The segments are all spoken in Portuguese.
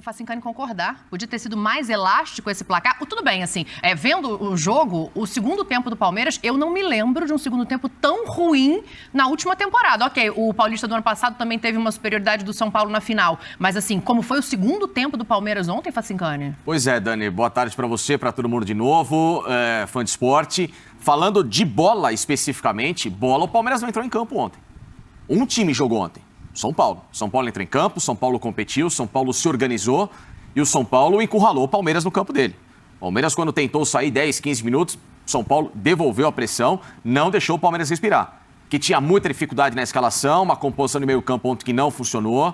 Facincani concordar. Podia ter sido mais elástico esse placar. Tudo bem, assim, vendo o jogo, o segundo tempo do Palmeiras, eu não me lembro de um segundo tempo tão ruim na última temporada. Ok, o Paulista do ano passado também teve uma superioridade do São Paulo na final. Mas, assim, como foi o segundo tempo do Palmeiras ontem, Facincani? Pois é, Dani. Boa tarde pra você, pra todo mundo de novo. Fã de esporte. Falando de bola especificamente, o Palmeiras não entrou em campo ontem. Um time jogou ontem. São Paulo. São Paulo entrou em campo, São Paulo competiu, São Paulo se organizou e o São Paulo encurralou o Palmeiras no campo dele. O Palmeiras, quando tentou sair 10, 15 minutos, São Paulo devolveu a pressão, não deixou o Palmeiras respirar. Que tinha muita dificuldade na escalação, uma composição de meio campo ontem que não funcionou.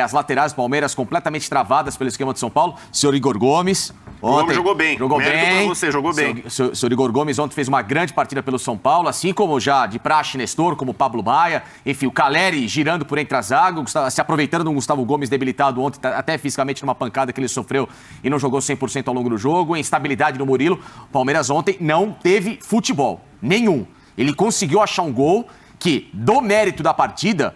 As laterais do Palmeiras completamente travadas pelo esquema de São Paulo. Senhor Igor Gomes. Ontem jogou bem. Jogou bem. Você jogou bem. Senhor Igor Gomes ontem fez uma grande partida pelo São Paulo, assim como já de praxe Nestor, como Pablo Maia. Enfim, o Caleri girando por entre as águas, se aproveitando do Gustavo Gomes debilitado ontem, até fisicamente numa pancada que ele sofreu e não jogou 100% ao longo do jogo. Instabilidade no Murilo. O Palmeiras ontem não teve futebol. Nenhum. Ele conseguiu achar um gol que, do mérito da partida,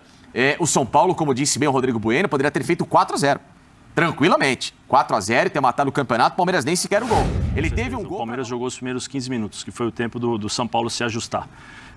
o São Paulo, como disse bem o Rodrigo Bueno, poderia ter feito 4-0. Tranquilamente. 4-0 e ter matado o campeonato, o Palmeiras nem sequer o gol. Ele teve um gol... O Palmeiras jogou os primeiros 15 minutos, que foi o tempo do São Paulo se ajustar.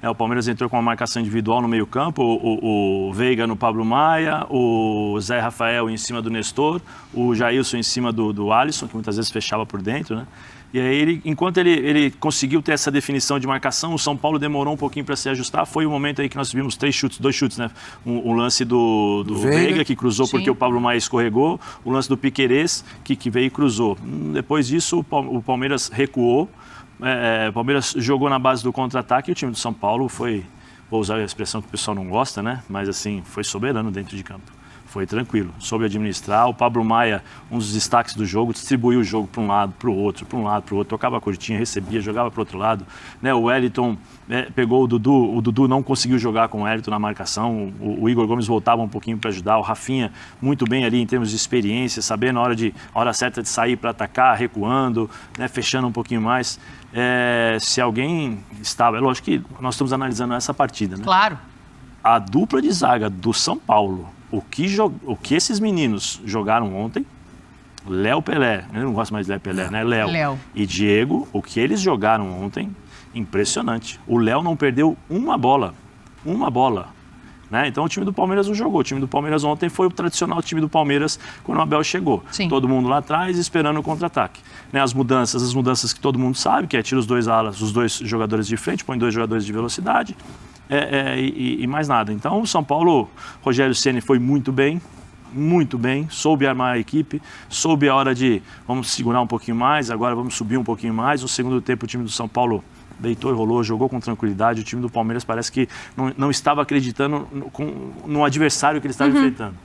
O Palmeiras entrou com uma marcação individual no meio campo, o Veiga no Pablo Maia, o Zé Rafael em cima do Nestor, o Jailson em cima do Alisson, que muitas vezes fechava por dentro, né? E aí, enquanto ele conseguiu ter essa definição de marcação, o São Paulo demorou um pouquinho para se ajustar. Foi o momento aí que nós vimos dois chutes, né? Um lance do Veiga, que cruzou porque o Pablo Maia escorregou. O lance do Piquerez, que veio e cruzou. Depois disso, o Palmeiras recuou. O Palmeiras jogou na base do contra-ataque e o time do São Paulo foi, vou usar a expressão que o pessoal não gosta, né? Mas assim, foi soberano dentro de campo. Foi tranquilo, soube administrar. O Pablo Maia, um dos destaques do jogo, distribuiu o jogo para um lado, para o outro, tocava a curtinha, recebia, jogava para o outro lado. Né, o Wellington pegou o Dudu não conseguiu jogar com o Wellington na marcação, o Igor Gomes voltava um pouquinho para ajudar, o Rafinha muito bem ali em termos de experiência, sabendo a hora certa de sair para atacar, recuando, né, fechando um pouquinho mais. Se alguém estava... É lógico que nós estamos analisando essa partida, né? Claro. A dupla de zaga do São Paulo, o que esses meninos jogaram ontem, Léo Pelé, eu não gosto mais de Léo Pelé, né? Léo e Diego, o que eles jogaram ontem, impressionante. O Léo não perdeu uma bola, né? Então o time do Palmeiras não jogou. O time do Palmeiras ontem foi o tradicional time do Palmeiras quando o Abel chegou. Sim. Todo mundo lá atrás esperando o contra-ataque. Né? As mudanças que todo mundo sabe, que tira os dois jogadores de frente, põe 2 jogadores de velocidade. E mais nada. Então, o São Paulo, Rogério Ceni foi muito bem, soube armar a equipe, soube a hora de vamos segurar um pouquinho mais, agora vamos subir um pouquinho mais. No segundo tempo, o time do São Paulo deitou e rolou, jogou com tranquilidade. O time do Palmeiras parece que não estava acreditando no adversário que ele estava enfrentando.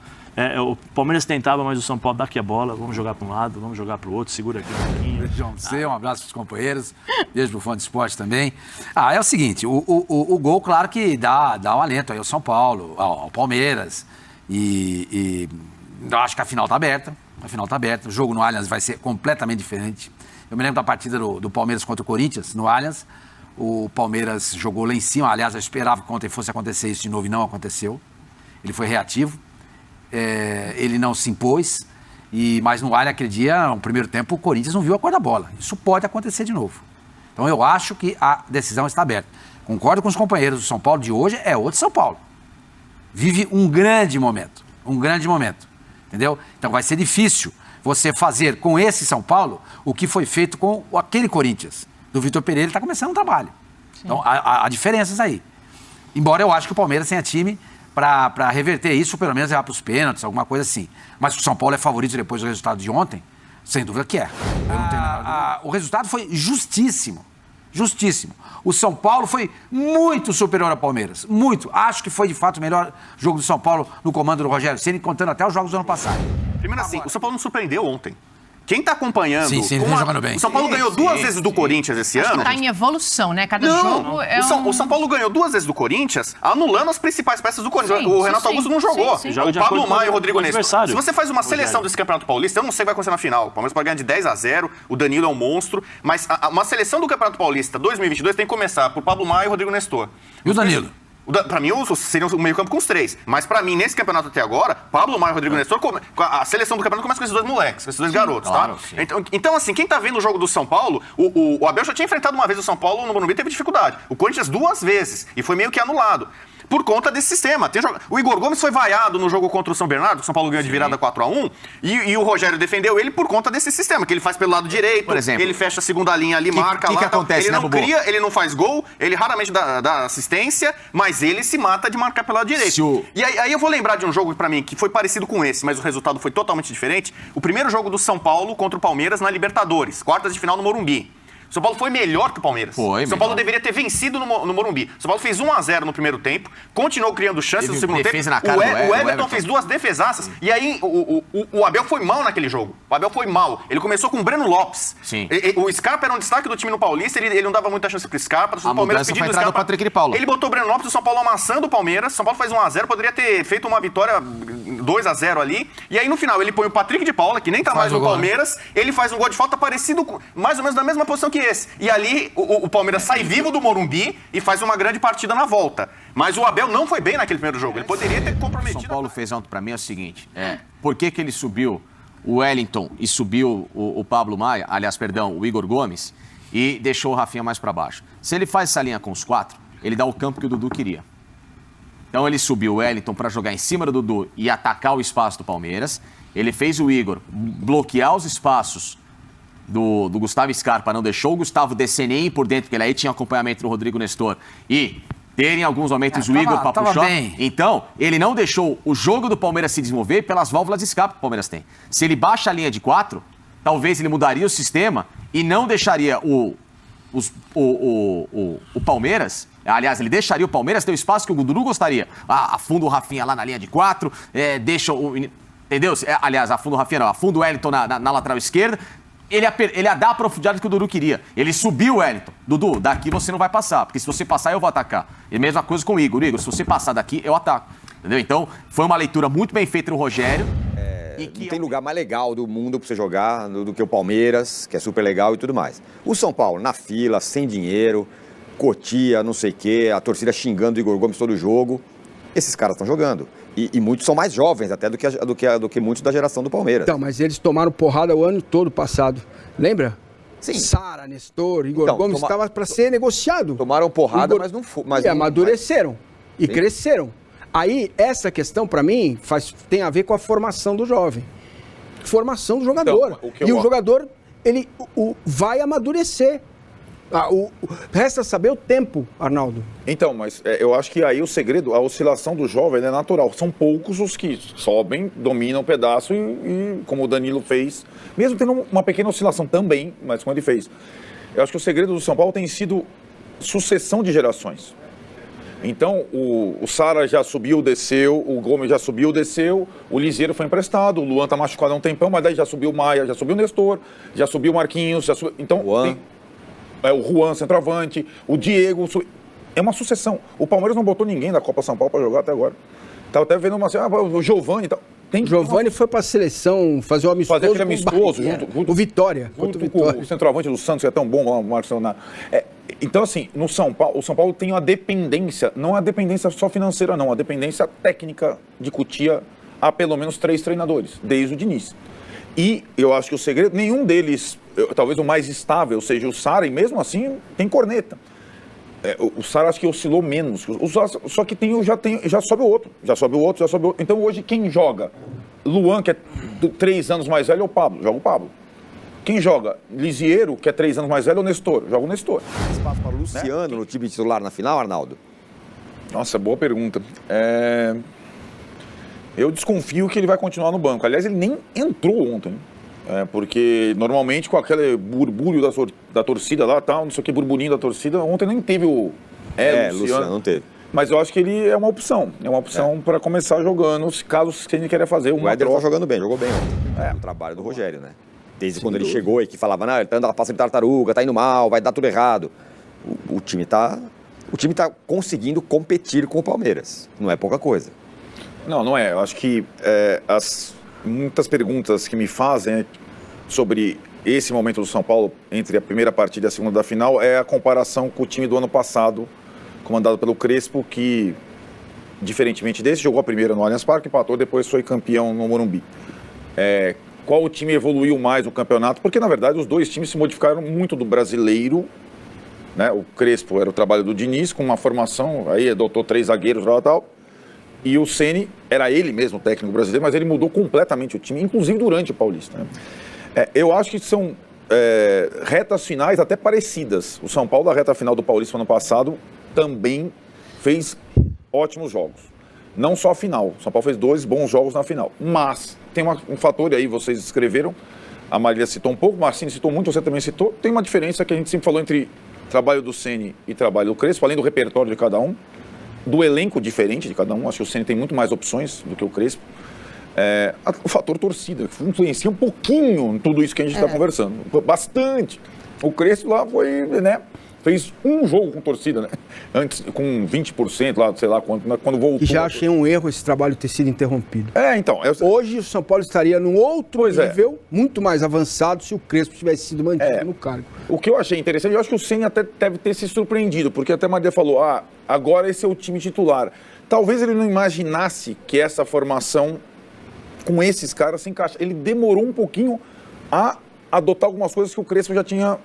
O Palmeiras tentava, mas o São Paulo dá aqui a bola, vamos jogar para um lado, vamos jogar para o outro, segura aqui um pouquinho. Beijão pra você, um abraço para os companheiros, beijo pro fã de esporte também. É o seguinte, o gol, claro que dá um alento aí ao São Paulo, ao Palmeiras, e eu acho que a final tá aberta, o jogo no Allianz vai ser completamente diferente. Eu me lembro da partida do Palmeiras contra o Corinthians, no Allianz, o Palmeiras jogou lá em cima, aliás, eu esperava que ontem fosse acontecer isso de novo e não aconteceu, ele foi reativo. Ele não se impôs, mas no Allianz aquele dia, no primeiro tempo, o Corinthians não viu a cor da bola. Isso pode acontecer de novo. Então eu acho que a decisão está aberta. Concordo com os companheiros do São Paulo de hoje, é outro São Paulo. Vive um grande momento, entendeu? Então vai ser difícil você fazer com esse São Paulo o que foi feito com aquele Corinthians. Do Vitor Pereira, ele está começando um trabalho. Sim. Então há diferenças aí. Embora eu acho que o Palmeiras tenha time para reverter isso, pelo menos levar para os pênaltis, alguma coisa assim. Mas o São Paulo é favorito depois do resultado de ontem, sem dúvida que é. Eu não tenho nada. O resultado foi justíssimo. O São Paulo foi muito superior ao Palmeiras. Muito. Acho que foi, de fato, o melhor jogo do São Paulo no comando do Rogério Ceni, contando até os jogos do ano passado. Primeiro assim, o São Paulo não surpreendeu ontem. Quem está acompanhando... Sim, ele vem jogando bem. O São Paulo ganhou 2 vezes do Corinthians esse ano. Acho que está em evolução, né? Cada jogo é o São Paulo ganhou 2 vezes do Corinthians, anulando as principais peças do Corinthians. O Renato Augusto não jogou. O Pablo Maia e o Rodrigo Nestor. Se você faz uma seleção desse Campeonato Paulista, eu não sei o que vai acontecer na final. O Palmeiras pode ganhar de 10-0, o Danilo é um monstro, mas uma seleção do Campeonato Paulista 2022 tem que começar por Pablo Maia e o Rodrigo Nestor. E o Danilo? Pra mim, seria o meio campo com os 3. Mas pra mim, nesse campeonato até agora, Pablo Maia e Rodrigo Nestor, a seleção do campeonato começa com esses 2 moleques, com esses 2 garotos, claro, tá? Então, assim, quem tá vendo o jogo do São Paulo, o Abel já tinha enfrentado uma vez o São Paulo no Morumbi, teve dificuldade. O Corinthians 2 vezes, e foi meio que anulado. Por conta desse sistema. O Igor Gomes foi vaiado no jogo contra o São Bernardo, que o São Paulo ganhou de virada 4-1, e o Rogério defendeu ele por conta desse sistema, que ele faz pelo lado direito, por exemplo, ele fecha a segunda linha ali, marca lá. Que acontece, ele não Bubu? cria, ele não faz gol, ele raramente dá assistência, mas ele se mata de marcar pelo lado direito. E aí eu vou lembrar de um jogo pra mim que foi parecido com esse, mas o resultado foi totalmente diferente. O primeiro jogo do São Paulo contra o Palmeiras na Libertadores, quartas de final no Morumbi. São Paulo foi melhor que o Palmeiras. São Paulo deveria ter vencido no Morumbi. São Paulo fez 1-0 no primeiro tempo, continuou criando chances no segundo tempo. O Everton fez 2 defesaças. E aí o Abel foi mal naquele jogo. O Abel foi mal. Ele começou com o Breno Lopes. Sim. O Scarpa era um destaque do time no Paulista, ele não dava muita chance pro Scarpa. O Palmeiras pedindo o Scarpa. Patrick de Paula. Ele botou o Breno Lopes, o São Paulo amassando o Palmeiras. São Paulo faz 1-0, poderia ter feito uma vitória 2-0 ali. E aí no final ele põe o Patrick de Paula, que nem tá mais no Palmeiras. Ele faz um gol de falta parecido, mais ou menos na mesma posição que esse. E ali o Palmeiras sai vivo do Morumbi e faz uma grande partida na volta. Mas o Abel não foi bem naquele primeiro jogo. Ele poderia ter comprometido. O São Paulo fez ontem pra mim é o seguinte: por que ele subiu o Wellington e subiu o Pablo Maia, aliás, perdão, o Igor Gomes, e deixou o Rafinha mais pra baixo? Se ele faz essa linha com os 4, ele dá o campo que o Dudu queria. Então ele subiu o Wellington pra jogar em cima do Dudu e atacar o espaço do Palmeiras. Ele fez o Igor bloquear os espaços do Gustavo Scarpa, não deixou o Gustavo descer nem por dentro, porque ele aí tinha acompanhamento do Rodrigo Nestor, e ter em alguns momentos o Igor para puxar. Bem. Então, ele não deixou o jogo do Palmeiras se desenvolver pelas válvulas de escape que o Palmeiras tem. Se ele baixa a linha de 4, talvez ele mudaria o sistema e não deixaria o Palmeiras, aliás, ele deixaria o Palmeiras ter o espaço que o Dudu gostaria. Afunda o Rafinha lá na linha de 4, deixa o... Entendeu? Aliás, afunda o Rafinha não, afunda o Wellington na lateral esquerda. Ele dá a profundidade que o Dudu queria. Ele subiu o Wellington. Dudu, daqui você não vai passar, porque se você passar, eu vou atacar. E a mesma coisa com o Igor. Igor, se você passar daqui, eu ataco. Entendeu? Então, foi uma leitura muito bem feita no Rogério. Não tem lugar mais legal do mundo pra você jogar do que o Palmeiras, que é super legal e tudo mais. O São Paulo, na fila, sem dinheiro, Cotia, não sei o quê, a torcida xingando o Igor Gomes todo jogo. Esses caras estão jogando. E muitos são mais jovens até do que muitos da geração do Palmeiras. Então, mas eles tomaram porrada o ano todo passado. Lembra? Sim. Sara, Nestor, Igor Gomes estava para ser negociado. Tomaram porrada, mas não foi. E amadureceram. E Sim. cresceram. Aí, essa questão, para mim, tem a ver com a formação do jovem. Formação do jogador. Então, o jogador, ele vai amadurecer. Resta saber o tempo, Arnaldo. Então, mas eu acho que aí o segredo, a oscilação do jovem é natural. São poucos os que sobem, dominam o pedaço e como o Danilo fez, mesmo tendo uma pequena oscilação também, mas como ele fez. Eu acho que o segredo do São Paulo tem sido sucessão de gerações. Então, o Sara já subiu, desceu, o Gomes já subiu, desceu, o Liseiro foi emprestado, o Luan tá machucado há um tempão, mas daí já subiu o Maia, já subiu o Nestor, já subiu o Marquinhos, já subiu... Então, o Juan, centroavante, o Diego, é uma sucessão. O Palmeiras não botou ninguém da Copa São Paulo para jogar até agora. Tava até vendo o Giovani e tal. O Giovani foi para a seleção fazer um amistoso. Fazer aquele amistoso junto o Vitória. Junto com o centroavante do Santos, que é tão bom, o Marcos Leonardo. Então, assim, o São Paulo tem uma dependência, não a dependência só financeira, não, a dependência técnica de Cotia a pelo menos 3 treinadores, desde o Diniz. E eu acho que o segredo, nenhum deles, talvez o mais estável seja o Sara, e mesmo assim tem corneta. O Sara acho que oscilou menos, só que já sobe o outro. Então hoje quem joga? Luan, que é 3 anos mais velho, é o Pablo, joga o Pablo. Quem joga? Lisiero, que é 3 anos mais velho, é o Nestor, joga o Nestor. Espaço para o Luciano no time titular na final, Arnaldo? Nossa, boa pergunta. Eu desconfio que ele vai continuar no banco. Aliás, ele nem entrou ontem. Porque normalmente com aquele burbúrio da torcida lá, tal, não sei o que, burburinho da torcida, ontem nem teve o Luciano não teve. Mas eu acho que ele é uma opção. É uma opção para começar jogando, caso ele queira fazer uma troca. O Éder tá jogando bem, jogou bem ontem. O trabalho do Rogério, né? Desde quando ele chegou e que falava, não, ele tá passando de tartaruga, tá indo mal, vai dar tudo errado. O time tá conseguindo competir com o Palmeiras. Não é pouca coisa. Não é. Eu acho que muitas perguntas que me fazem sobre esse momento do São Paulo, entre a primeira partida e a segunda da final, é a comparação com o time do ano passado, comandado pelo Crespo, que, diferentemente desse, jogou a primeira no Allianz Parque, empatou, depois foi campeão no Morumbi. Qual o time evoluiu mais no campeonato? Porque, na verdade, os dois times se modificaram muito do brasileiro, né? O Crespo era o trabalho do Diniz, com uma formação, aí adotou 3 zagueiros lá e tal, e o Ceni era ele mesmo, o técnico brasileiro, mas ele mudou completamente o time, inclusive durante o Paulista, né? Eu acho que são retas finais até parecidas. O São Paulo, da reta final do Paulista ano passado, também fez ótimos jogos. Não só a final. O São Paulo fez 2 bons jogos na final. Mas tem um fator aí, vocês escreveram, a Marília citou um pouco, o Marcinho citou muito, você também citou. Tem uma diferença que a gente sempre falou entre trabalho do Ceni e trabalho do Crespo, além do repertório de cada um, do elenco diferente de cada um. Acho que o Ceni tem muito mais opções do que o Crespo. O fator torcida, que influencia um pouquinho em tudo isso que a gente está conversando. Bastante. O Crespo lá foi, né? Fez um jogo com torcida, né? Antes, com 20% lá, sei lá, quando voltou. E já achei um erro esse trabalho ter sido interrompido. Então. Hoje o São Paulo estaria num outro nível, muito mais avançado, se o Crespo tivesse sido mantido no cargo. O que eu achei interessante, eu acho que o Ceni até deve ter se surpreendido, porque até a Maria falou, agora esse é o time titular. Talvez ele não imaginasse que essa formação, com esses caras, se encaixa. Ele demorou um pouquinho a adotar algumas coisas que o Crespo já tinha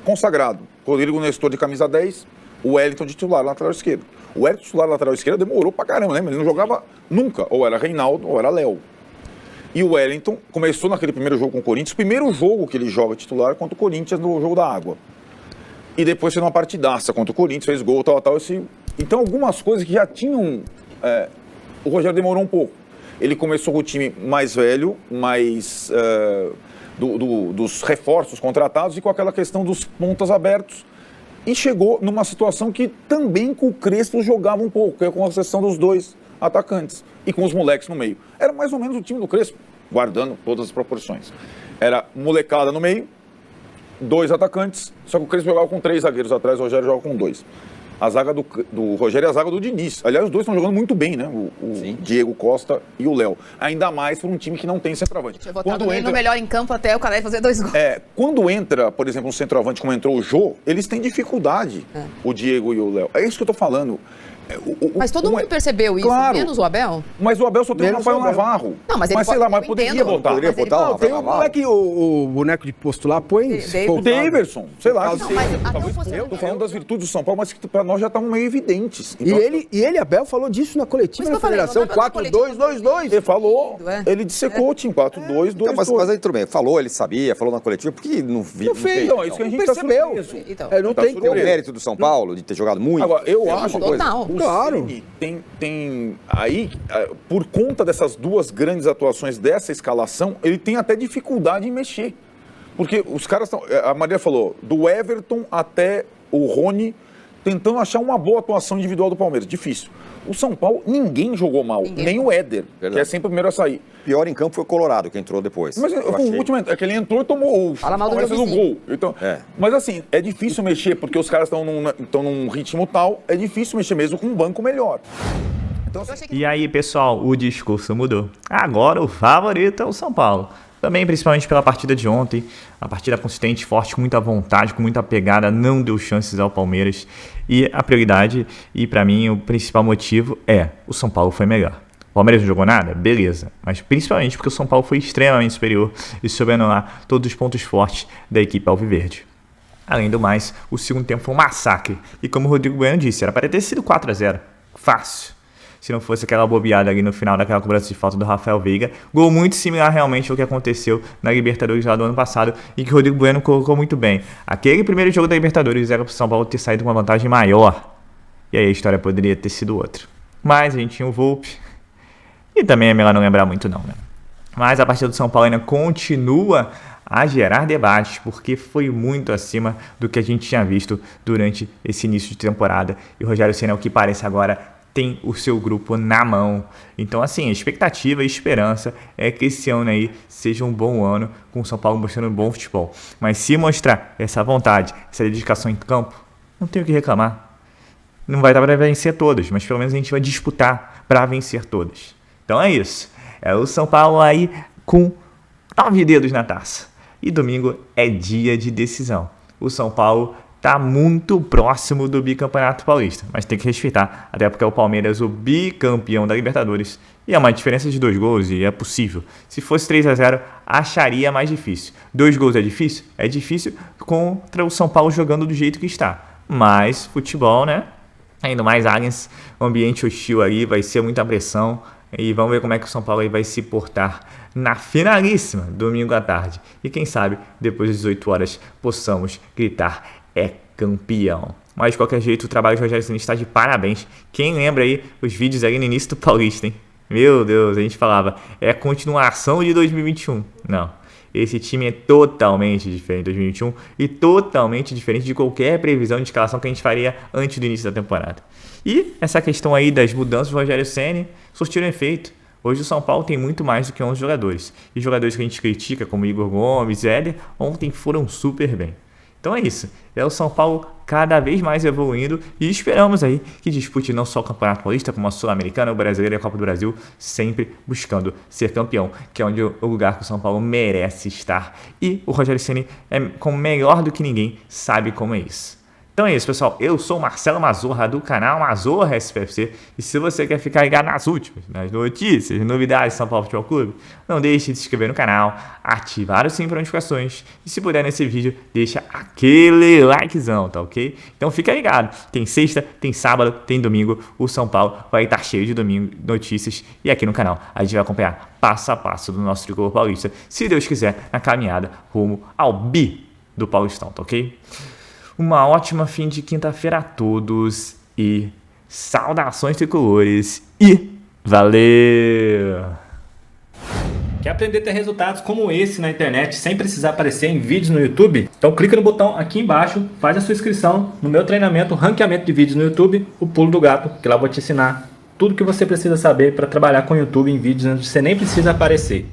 consagrado. Rodrigo Nestor de camisa 10, o Wellington de titular lateral esquerdo. O Wellington titular lateral esquerdo demorou pra caramba, lembra? Ele não jogava nunca, ou era Reinaldo ou era Léo. E o Wellington começou naquele primeiro jogo com o Corinthians, o primeiro jogo que ele joga titular contra o Corinthians no jogo da água. E depois fez uma partidaça contra o Corinthians, fez gol, tal. Então algumas coisas que já tinham... o Rogério demorou um pouco. Ele começou com o time mais velho, mais... dos reforços contratados e com aquela questão dos pontas abertos. E chegou numa situação que também com o Crespo jogava um pouco, que é com a exceção dos 2 atacantes e com os moleques no meio. Era mais ou menos o time do Crespo, guardando todas as proporções. Era molecada no meio, 2 atacantes, só que o Crespo jogava com 3 zagueiros atrás, o Rogério jogava com 2. A zaga do Rogério e a zaga do Diniz. Aliás, os dois estão jogando muito bem, né? O Diego Costa e o Léo. Ainda mais para um time que não tem centroavante. Tinha votado no melhor em campo até o Canelli fazer 2 gols. Quando entra, por exemplo, um centroavante como entrou o Jô, eles têm dificuldade, o Diego e o Léo. É isso que eu estou falando. Mas todo mundo percebeu isso, claro, menos o Abel? Mas o Abel só tem o Rafael Navarro. Não, mas ele sei lá, mas poderia botar. Poderia botar o Rafael Navarro. Tem o boneco de postular, põe... O Daverson, sei lá. Eu tô falando das virtudes do São Paulo, mas que para nós já estavam meio evidentes. Então, e ele, Abel, falou disso na coletiva da Federação, 4-2-2-2. Ele falou, ele dissecou o time, 4-2-2-2. Mas aí tudo bem, falou, ele sabia, falou na coletiva, por que não viu? Não fez, não, isso que a gente percebeu. Não tem o mérito do São Paulo de ter jogado muito. Agora, eu acho... Claro. Tem aí, por conta dessas 2 grandes atuações dessa escalação, ele tem até dificuldade em mexer. Porque os caras estão... A Maria falou, do Everton até o Rony, tentando achar uma boa atuação individual do Palmeiras. Difícil. O São Paulo, ninguém jogou mal. Nem o Éder, que é sempre o primeiro a sair. Pior em campo foi o Colorado, que entrou depois. Mas o último é que ele entrou e tomou o gol. Então, mas assim, é difícil mexer, porque os caras estão num ritmo tal, é difícil mexer mesmo com um banco melhor. Então, e aí, pessoal, o discurso mudou. Agora o favorito é o São Paulo. Também, principalmente pela partida de ontem, a partida consistente, forte, com muita vontade, com muita pegada, não deu chances ao Palmeiras. E a prioridade, e para mim o principal motivo o São Paulo foi melhor. O Palmeiras não jogou nada? Beleza. Mas principalmente porque o São Paulo foi extremamente superior e soube anular todos os pontos fortes da equipe alviverde. Além do mais, o segundo tempo foi um massacre. E como o Rodrigo Bueno disse, era para ter sido 4-0. Fácil. Se não fosse aquela bobeada ali no final daquela cobrança de falta do Rafael Veiga. Gol muito similar realmente ao que aconteceu na Libertadores lá do ano passado e que o Rodrigo Bueno colocou muito bem. Aquele primeiro jogo da Libertadores era para o São Paulo ter saído com uma vantagem maior. E aí a história poderia ter sido outra. Mas a gente tinha o Volpi. E também é melhor não lembrar muito não, né? Mas a partida do São Paulo ainda continua a gerar debates, porque foi muito acima do que a gente tinha visto durante esse início de temporada. E o Rogério Ceni, ao que parece agora, tem o seu grupo na mão. Então, assim, a expectativa e esperança é que esse ano aí seja um bom ano, com o São Paulo mostrando um bom futebol. Mas se mostrar essa vontade, essa dedicação em campo, não tem o que reclamar. Não vai dar para vencer todas, mas pelo menos a gente vai disputar para vencer todas. Então é isso. É o São Paulo aí com 9 dedos na taça. E domingo é dia de decisão. O São Paulo tá muito próximo do bicampeonato paulista, mas tem que respeitar, até porque é o Palmeiras o bicampeão da Libertadores, e é uma diferença de 2 gols, e é possível. Se fosse 3-0, acharia mais difícil. 2 gols é difícil? É difícil contra o São Paulo jogando do jeito que está, mas futebol, né? Ainda mais Allianz, ambiente hostil aí, vai ser muita pressão, e vamos ver como é que o São Paulo aí vai se portar na finalíssima, domingo à tarde. E quem sabe, depois das 18 horas, possamos gritar: é campeão. Mas de qualquer jeito, o trabalho de Rogério Ceni está de parabéns. Quem lembra aí os vídeos aí no início do Paulista, hein? Meu Deus, a gente falava, é a continuação de 2021. Não, esse time é totalmente diferente de 2021 e totalmente diferente de qualquer previsão de escalação que a gente faria antes do início da temporada. E essa questão aí das mudanças do Rogério Ceni surtiram efeito. Hoje o São Paulo tem muito mais do que 11 jogadores. E jogadores que a gente critica, como Igor Gomes, Éder, ontem foram super bem. Então é isso, é o São Paulo cada vez mais evoluindo e esperamos aí que dispute não só o Campeonato Paulista, como a Sul-Americana, o Brasileiro e a Copa do Brasil, sempre buscando ser campeão, que é onde o lugar que o São Paulo merece estar. E o Rogério Ceni, como melhor do que ninguém, sabe como é isso. Então é isso, pessoal. Eu sou o Marcelo Mazorra, do canal Mazorra SPFC. E se você quer ficar ligado nas últimas, nas notícias, novidades do São Paulo Futebol Clube, não deixe de se inscrever no canal, ativar o sininho para notificações. E se puder nesse vídeo, deixa aquele likezão, tá ok? Então fica ligado. Tem sexta, tem sábado, tem domingo. O São Paulo vai estar cheio de domingo notícias. E aqui no canal a gente vai acompanhar passo a passo do nosso tricolor paulista, se Deus quiser, na caminhada rumo ao bi do Paulistão, tá ok? Uma ótima fim de quinta-feira a todos e saudações tricolores e valeu! Quer aprender a ter resultados como esse na internet sem precisar aparecer em vídeos no YouTube? Então clica no botão aqui embaixo, faz a sua inscrição no meu treinamento Ranqueamento de Vídeos no YouTube, o Pulo do Gato, que lá eu vou te ensinar tudo que você precisa saber para trabalhar com o YouTube em vídeos onde você nem precisa aparecer.